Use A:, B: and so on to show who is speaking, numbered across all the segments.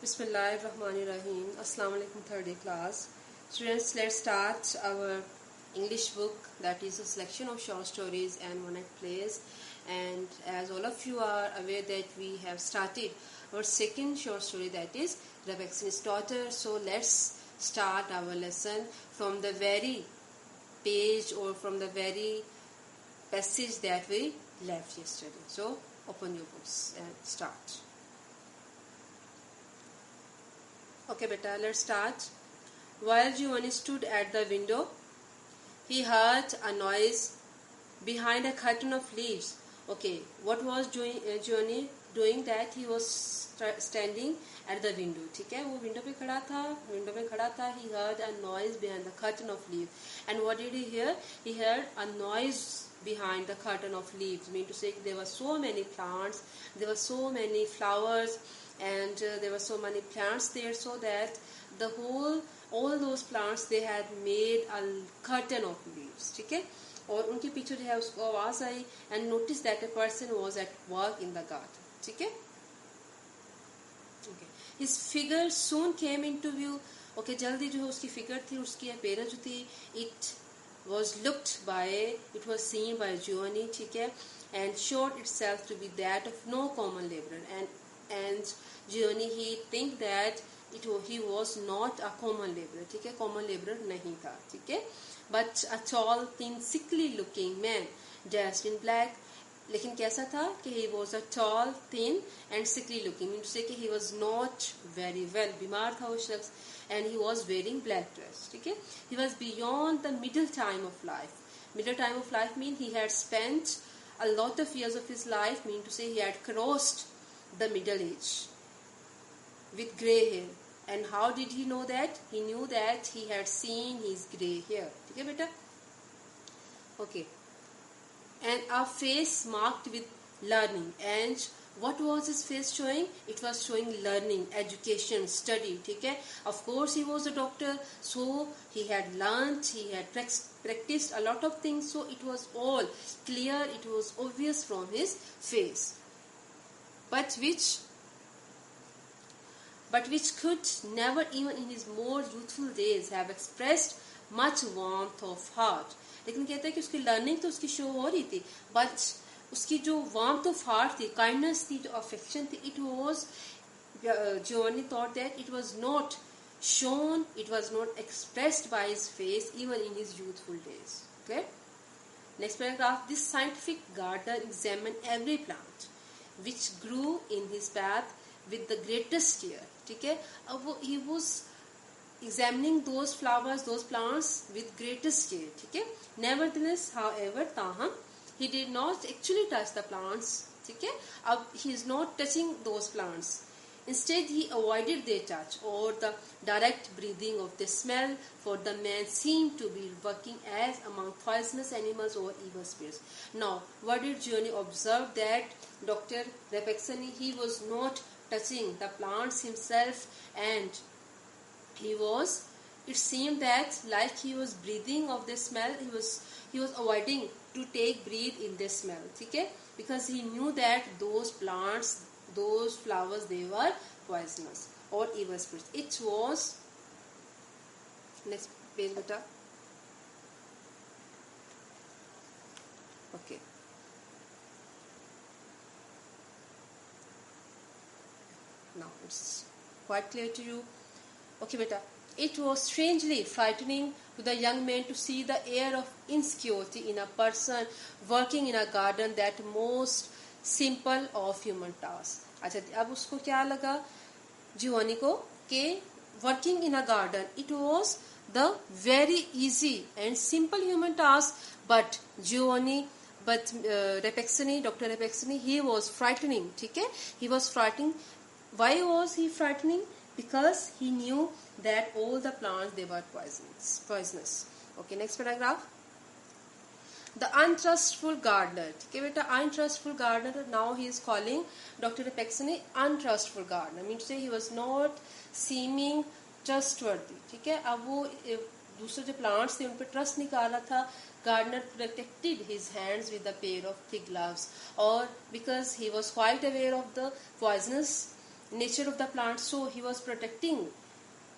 A: Bismillahirrahmanirrahim. Assalamu alaikum, third day class. Students, let's start our English book, that is a selection of short stories and one-act plays. And as all of you are aware that we have started our second short story, that is Rebecca's daughter. So let's start our lesson from the very page or from the very passage that we left yesterday. So open your books and start. Okay, beta, let's start. While Giovanni stood at the window, he heard a noise behind a curtain of leaves. Okay, what was Giovanni doing? That he was standing at the window. ठीक है, वो window पे खड़ा था. He heard a noise behind the curtain of leaves. And what did he hear? He heard a noise behind the curtain of leaves. Mean to say, there were so many plants, there were so many flowers, and there were so many plants there, so that all those plants, they had made a curtain of leaves. ठीक है, और उनके पीछे जो है उसको आवाज आई, and notice that a person was at work in the garden. ठीक है, his figure soon came into view. Okay, जल्दी जो है उसकी figure थी, उसकी appearance जो थी, it was seen by Giovanni. ठीक है, and showed itself to be that of no common laborer. And Giovanni, he think that he was not a common laborer. ठीक है, common laborer नहीं था. ठीक है, but a tall, thin, sickly looking man dressed in black. लेकिन कैसा था कि he was a tall, thin and sickly looking, means कि he was not very well, बीमार था वो शख्स, and he was wearing black dress. ठीक है, he was beyond the middle time of life. Middle time of life means he had spent a lot of years of his life, mean to say he had crossed the middle age with grey hair. And how did he know that? He knew that he had seen his grey hair. ठीक है बेटा? Okay. And a face marked with learning. And what was his face showing? It was showing learning, education, study. ठीक है? Of course he was a doctor, so he had learnt, he had practiced a lot of things, so it was all clear, it was obvious from his face. But which could never, even in his more youthful days, have expressed much warmth of heart. लेकिन कहता है कि उसकी learning तो उसकी show हो रही थी, बट उसकी जो वार्मथ ऑफ हार्ट थी, काइंडनेस थी, जो अफेक्शन थी, it was Giovanni thought that it was not shown, it was not expressed by his face even in his youthful days. Okay, next paragraph. This scientific gardener examined every plant which grew in his path with the greatest care. ठीक है, अब वो he was examining those flowers, those plants with greatest care. ठीक है, nevertheless, however, ताहम, he did not actually touch the plants. ठीक है, अब he is not touching those plants. Instead, he avoided their touch or the direct breathing of the smell, for the man seemed to be working as among poisonous animals or evil spirits. Now, what did Giovanni observe? That Dr. Repezzani, he was not touching the plants himself, and it seemed that like he was breathing of the smell, he was avoiding to breathe in the smell. ठीक है, because he knew that those plants, those flowers, they were poisonous or evil spirits. It was, next page beta. Okay, now it's quite clear to you. Okay beta, it was strangely frightening to the young man to see the air of insecurity in a person working in a garden, that most simple of human tasks. अच्छा, अब उसको क्या लगा Giovanni को कि working in a garden, it was the very easy and simple human task, but Repezzani, Dr. Repezzani, he was frightening. ठीक है, he was frightening. Why was he frightening? Because he knew that all the plants, they were poisonous. Okay, next paragraph. The untrustful gardener. ठीक है बेटा, untrustful gardener. Now he is calling Dr. Repezzani untrustful gardener. Means to say he was not seeming trustworthy. ठीक है, अब वो दूसरे जो plants थे उन पर trust नहीं कर रहा था. Gardener protected his hands with a pair of thick gloves, or because he was quite aware of the poisonous nature of the plant, so he was protecting,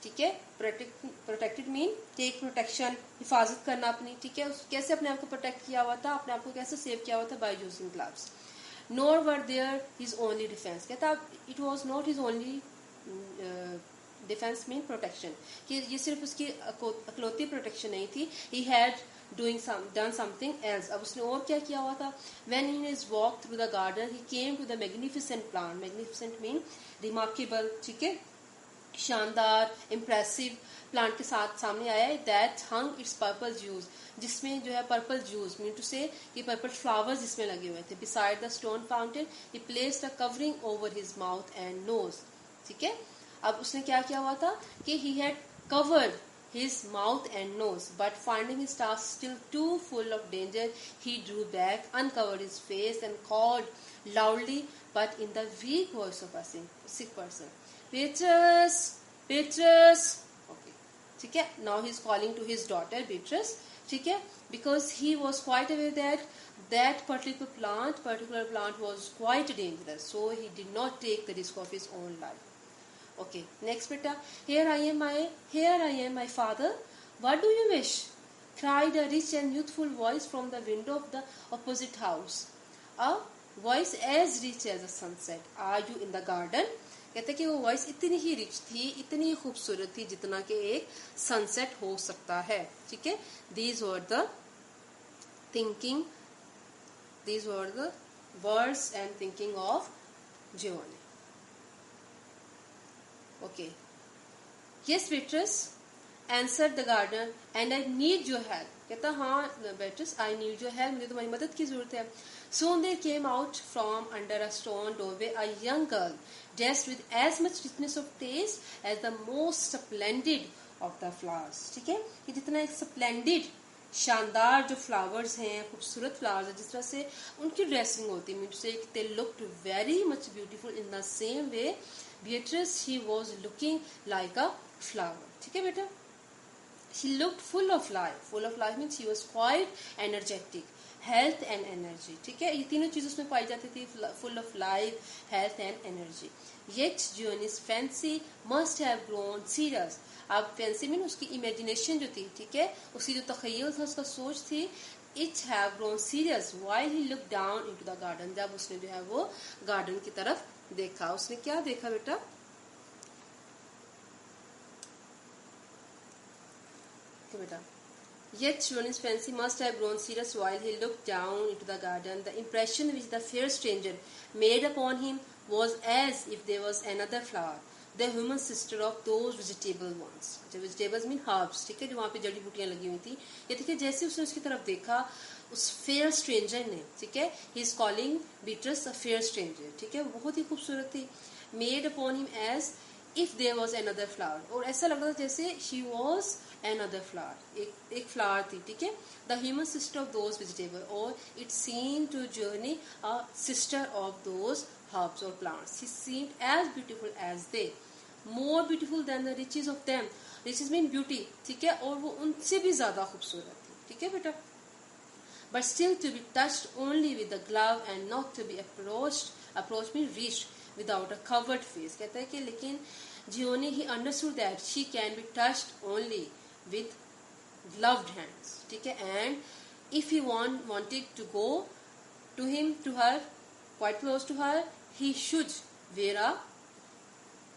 A: ठीक है, प्रोटेक्टेड मीन टेक प्रोटेक्शन, हिफाजत करना अपनी, ठीक है, कैसे अपने आप को प्रोटेक्ट किया हुआ था, अपने आप को कैसे सेव किया हुआ था, by using gloves. Nor were there his only defence, कहता it was not his only defence mean protection, कि ये सिर्फ उसकी अकलौती प्रोटेक्शन नहीं थी, he had done something else. अब उसने और क्या किया हुआ था. When he has walked through the garden, he came to the magnificent plant. Magnificent mean remarkable, ठीक है, शानदार, इम्प्रेसिव प्लांट के साथ सामने आया है. That hung it's purple juice, जिसमें जो है purple juice mean to say कि पर्पल फ्लावर्स जिसमें लगे हुए थे. Beside the stone fountain he placed a covering over his mouth and nose, ठीक है. अब उसने क्या किया हुआ था कि he had covered his mouth and nose, but finding his task still too full of danger, he drew back, uncovered his face and called loudly but in the weak voice of a sick person, Beatrice, Beatrice. Okay, ठीक है. Now he is calling to his daughter Beatrice, ठीक है, because he was quite aware that that particular plant was quite dangerous, so he did not take the risk of his own life. Okay, next beta. Here I am, my father. What do you wish? Cried a rich and youthful voice from the window of the opposite house. A voice as rich as the sunset. Are you in the garden? कहते कि वो voice इतनी ही rich थी, इतनी खूबसूरत थी जितना कि एक सनसेट हो सकता है, ठीक है. These were the words and thinking of Giovanni. Okay. Yes, Beatrice, answered the gardener, and I need your help. कहता हाँ Beatrice, I need your help. मुझे तुम्हारी मदद की जरूरत है. Soon there came out from under a stone doorway a young girl, dressed with as much richness of taste as the most splendid of the flowers. ठीक है, कि जितना एक splendid, शानदार जो फ्लावर्स हैं, खूबसूरत फ्लावर्स हैं, जिस तरह से उनकी ड्रेसिंग होती है, से they looked very much beautiful in the same way Beatrice, she was looking like a flower, ठीक है बेटा. She looked full of life means she was quite energetic, health and energy, ठीक है. ये तीनों चीजें उसमें पाई जाती थी, full of life, health and energy. Yet Giovanni's fancy must have grown serious. अब फैंसी में उसकी इमेजिनेशन जो थी, ठीक है, उसकी जो तखय्युल था, उसका सोच थी, it have grown serious while he looked down into the garden. जब उसने जो है वो गार्डन की तरफ देखा. उसने क्या देखा बेटा, तो बेटा Yet Giovanni's fancy must have grown serious while he looked down into the garden. The impression which the fair stranger made upon him was as if there was another flower, the human sister of those vegetable ones. Vegetables mean herbs, ठीक है, जो वहाँ पे जड़ी बूटियाँ लगी हुई थी. ये देखिए जैसे उसने उसकी तरफ देखा, उस फेयर स्ट्रेंजर ने, ठीक है, he is calling Beatrice a fair stranger, ठीक है, बहुत ही खूबसूरत थी. Made upon him as if there was another flower, और ऐसा लग रहा था जैसे शी वाज अनदर फ्लावर, एक फ्लावर थी, ठीक है. The human sister of those vegetable, और it seem to journey a sister of those herbs और plants. She seemed as beautiful as they, more beautiful than the riches of them. Riches mean beauty, ठीक है, और वो उनसे भी ज्यादा खूबसूरत थी, ठीक है बेटा. But still to be touched only with the glove and not to be approached means reached without a covered face. कहता है कि लेकिन Giovanni, he understood that she can be touched only with gloved hands, ठीक है. And if he wanted to go to her, quite close to her, he should wear a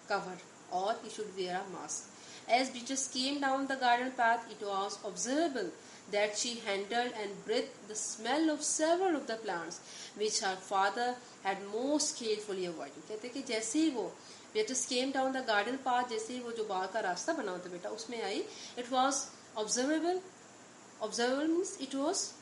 A: cover or he should wear a mask. As Beatrice came down the garden path, it was observable that she handled and breathed the smell of several of the plants which her father had most carefully avoided. कहते कि जैसे ही वो Beatrice came down the garden path, जैसे ही वो जो बाहर का रास्ता बना होता बेटा उसमें आई, it was observable means it was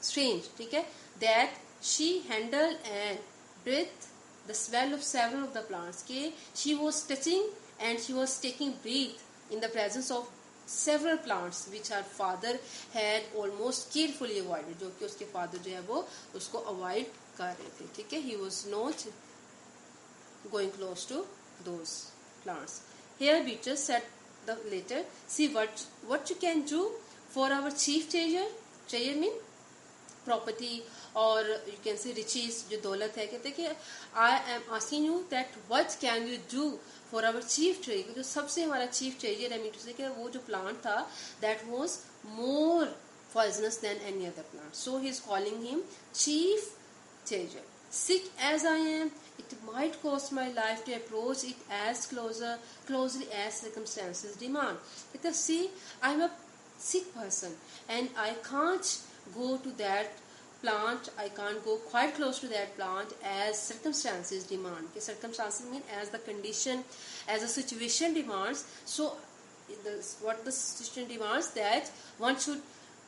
A: strange, ठीक है, that she handled and breathed the smell of several of the plants, कि she was touching and she was taking breath in the presence of several plants which her father had almost carefully avoided, जो कि उसके father जो है वो उसको avoid कर रहे थे, ठीक है. He was not going close to those plants. Here Beatrice said the later, see what you can do for our chief treasure. Treasure mean property और यू कैन से रिचीज, जो दौलत है, कहते हैं कि I am asking you that what can you do for our chief tree, जो सबसे हमारा चीफ ट्रेजर है, मीन टू से कि वो जो प्लांट था that was more poisonous than any other plant. So he is calling him chief treasure. Sick as I am, it might cost my life to approach it as closely as circumstances demand. It is, see, I am a sick person and I can't go to that plant, I can't go quite close to that plant as circumstances demand. Okay, circumstances mean as the condition, as the situation demands. So what the situation demands, that one should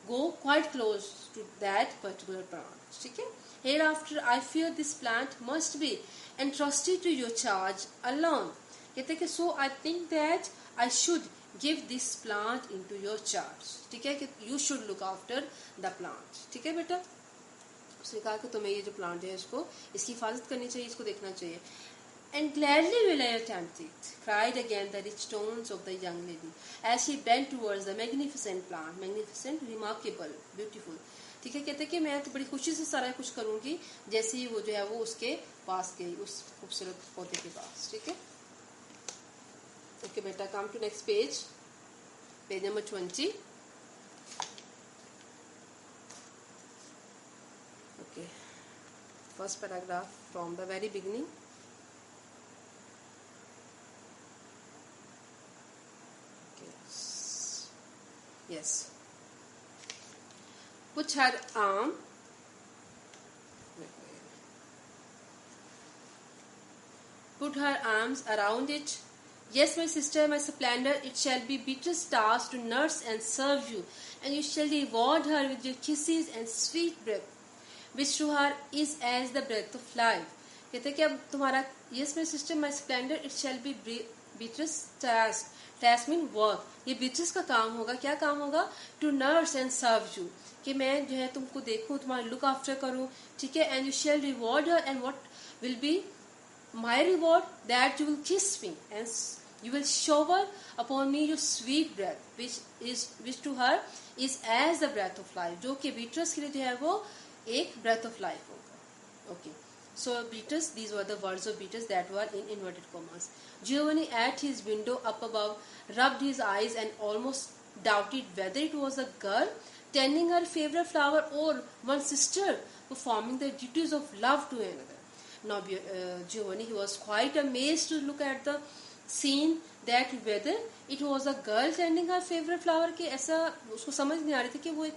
A: go quite close to that particular plant. Okay? Hereafter I fear this plant must be entrusted to your charge alone. कहते हैं कि so I think that I should give this plant into your charge. ठीक है, कि you should look after the plant. ठीक है बेटा, उसने कहा कि तुम्हें ये जो प्लांट है इसको, इसकी हिफाजत करनी चाहिए, इसको देखना चाहिए. And gladly will I attempt it, cried again the rich tones of the young lady, as she bent towards the magnificent plant. Magnificent, remarkable, beautiful. ठीक है, कहते हैं कि मैं तो बड़ी खुशी से सारा कुछ करूंगी, जैसे ही वो जो है वो उसके पास गई, उस खूबसूरत पौधे के पास. ठीक है, ओके बेटा, come to next page, page number 20. Okay, first paragraph from the very beginning. Yes. Put her arm. Put her arms around it. Yes, my sister, my splendor, it shall be Beatrice's task to nurse and serve you, and you shall reward her with your kisses and sweet breath, which to her is as the breath of life. कहते हैं कि अब तुम्हारा, yes, my sister, my splendor, it shall be Beatrice's task. Task mean work, ये Beatrice का काम होगा. क्या काम होगा? To nurse and serve you, कि मैं जो है तुमको देखूं, तुम्हारा लुक आफ्टर करूं. ठीक है, and you shall reward her, and what will be my reward, that you will kiss me and you will shower upon me your sweet breath, which to her is as the breath of life, जो कि Beatrice के लिए जो है वो एक breath of life होगा. Okay, so Beatrice, these were the words of Beatrice that were in inverted commas. Giovanni at his window up above rubbed his eyes and almost doubted whether it was a girl tending her favorite flower or one sister performing the duties of love to another. Now Giovanni, he was quite amazed to look at the scene, that whether it was a girl tending her favorite flower, कि ऐसा उसको समझ नहीं आ रही थी कि वो एक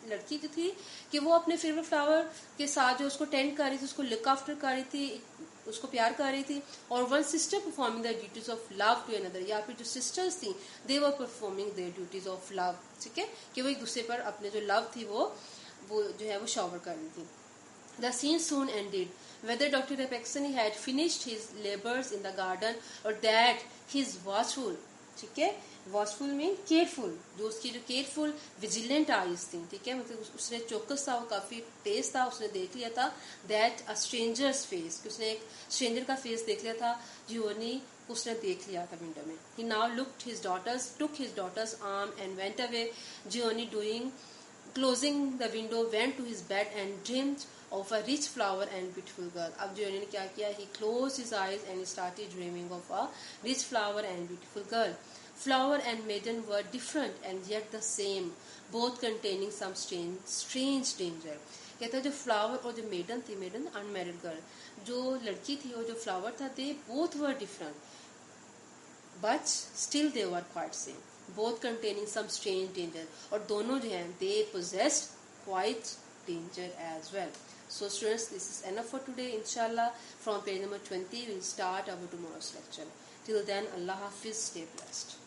A: लड़की जो थी कि वो अपने फेवरेट फ्लावर के साथ जो उसको टेंड कर रही थी, उसको लुक आफ्टर कर रही थी, उसको प्यार कर रही थी. और one sister performing the duties of love to another, या फिर जो सिस्टर्स थी they were performing their duties of love. ठीक है, कि वो एक दूसरे पर अपने जो लव थी वो जो है वो शॉवर कर रही थी. The scene soon ended. Whether Dr. Repeksani had finished his labors in the garden or that his watchful, ठीक है, watchful mean careful, जो उसकी जो careful vigilant eyes थी, ठीक है, मतलब उसने चौकस था, वो काफी तेज था, उसने देख लिया था that a stranger's face, कि उसने एक stranger का face देख लिया था, Giovanni उसने देख लिया था विंडो में. He now took his daughter's arm and went away. Giovanni closing the window, went to his bed and dreamed of a rich flower and beautiful girl. अब Giovanni ने क्या किया? He closed his eyes and started dreaming of a rich flower and beautiful girl. Flower and maiden were different and yet the same, both containing some strange danger. कहता है जो flower और जो maiden थी, maiden unmarried girl, जो लड़की थी और जो फ्लावर था, they both were different, but still they were quite same, both containing some strange danger. और दोनों जो हैं they possessed quite danger as well. So students, this is enough for today. Inshallah, from page number 20 we'll start our tomorrow's lecture. Till then, Allah Hafiz, stay blessed.